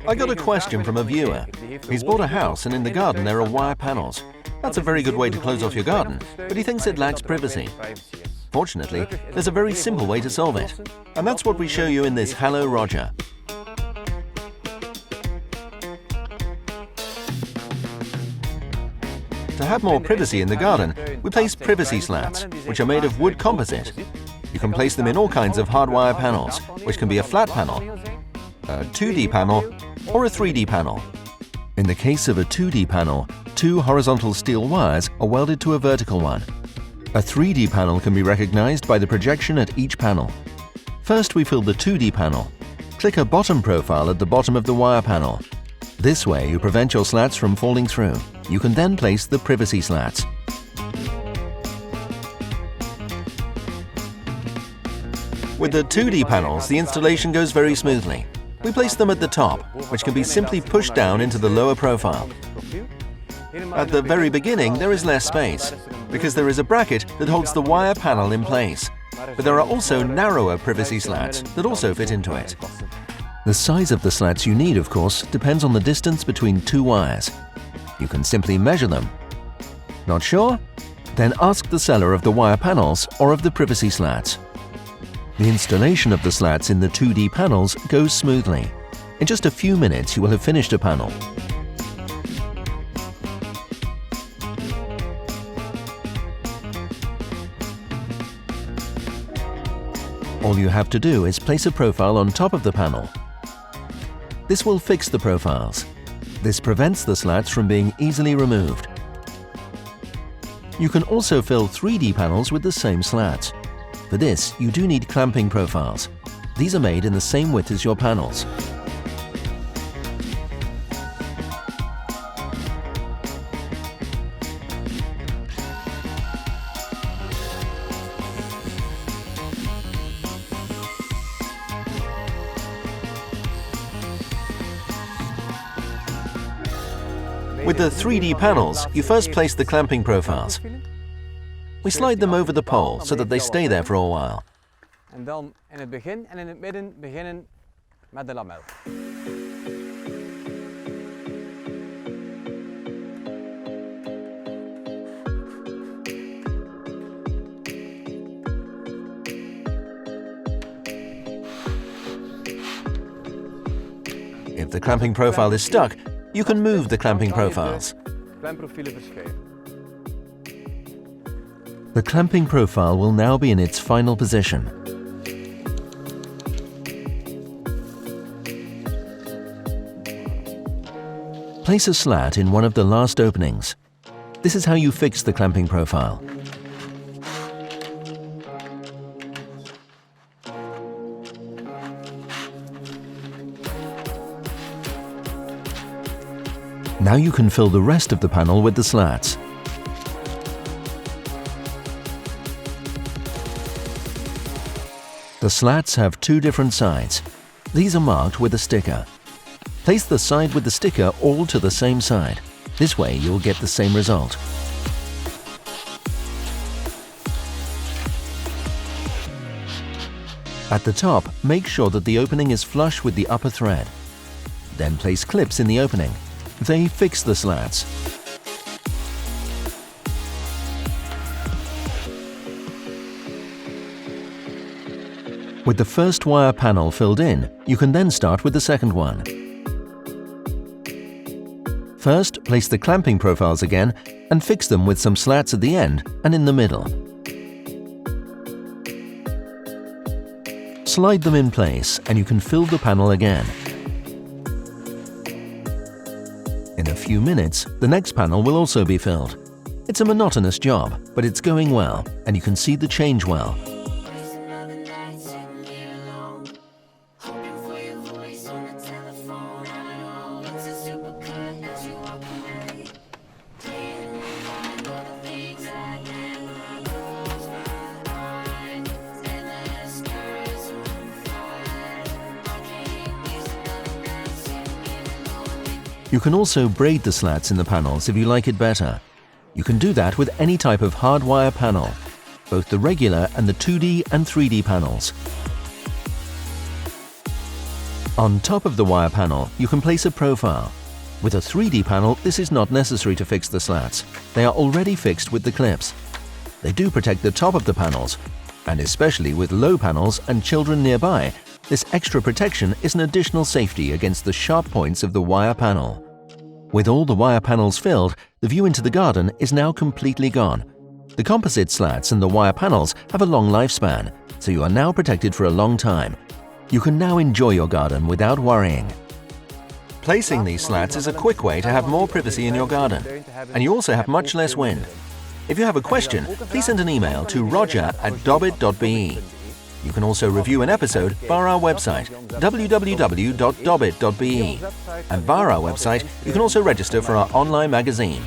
I got a question from a viewer. He's bought a house and in the garden there are wire panels. That's a very good way to close off your garden, but he thinks it lacks privacy. Fortunately, there's a very simple way to solve it. And that's what we show you in this Hello Roger. To have more privacy in the garden, we place privacy slats, which are made of wood composite. You can place them in all kinds of hardwire panels, which can be a flat panel, a 2D panel, or a 3D panel. In the case of a 2D panel, two horizontal steel wires are welded to a vertical one. A 3D panel can be recognized by the projection at each panel. First, we fill the 2D panel. Click a bottom profile at the bottom of the wire panel. This way, you prevent your slats from falling through. You can then place the privacy slats. With the 2D panels, the installation goes very smoothly. We place them at the top, which can be simply pushed down into the lower profile. At the very beginning, there is less space, because there is a bracket that holds the wire panel in place. But there are also narrower privacy slats that also fit into it. The size of the slats you need, of course, depends on the distance between two wires. You can simply measure them. Not sure? Then ask the seller of the wire panels or of the privacy slats. The installation of the slats in the 2D panels goes smoothly. In just a few minutes, you will have finished a panel. All you have to do is place a profile on top of the panel. This will fix the profiles. This prevents the slats from being easily removed. You can also fill 3D panels with the same slats. For this, you do need clamping profiles. These are made in the same width as your panels. With the 3D panels, you first place the clamping profiles. We slide them over the pole so that they stay there for a while. En dan in het begin en in het midden beginnen met de lamel. If the clamping profile is stuck, you can move the clamping profiles. The clamping profile will now be in its final position. Place a slat in one of the last openings. This is how you fix the clamping profile. Now you can fill the rest of the panel with the slats. The slats have two different sides. These are marked with a sticker. Place the side with the sticker all to the same side. This way you'll get the same result. At the top, make sure that the opening is flush with the upper thread. Then place clips in the opening. They fix the slats. With the first wire panel filled in, you can then start with the second one. First, place the clamping profiles again and fix them with some slats at the end and in the middle. Slide them in place and you can fill the panel again. In a few minutes, the next panel will also be filled. It's a monotonous job, but it's going well, and you can see the change well. You can also braid the slats in the panels if you like it better. You can do that with any type of hardwire panel, both the regular and the 2D and 3D panels. On top of the wire panel, you can place a profile. With a 3D panel, this is not necessary to fix the slats. They are already fixed with the clips. They do protect the top of the panels, and especially with low panels and children nearby, this extra protection is an additional safety against the sharp points of the wire panel. With all the wire panels filled, the view into the garden is now completely gone. The composite slats and the wire panels have a long lifespan, so you are now protected for a long time. You can now enjoy your garden without worrying. Placing these slats is a quick way to have more privacy in your garden, and you also have much less wind. If you have a question, please send an email to roger@dobbit.be. You can also review an episode via our website, www.dobbit.be. And via our website, you can also register for our online magazine.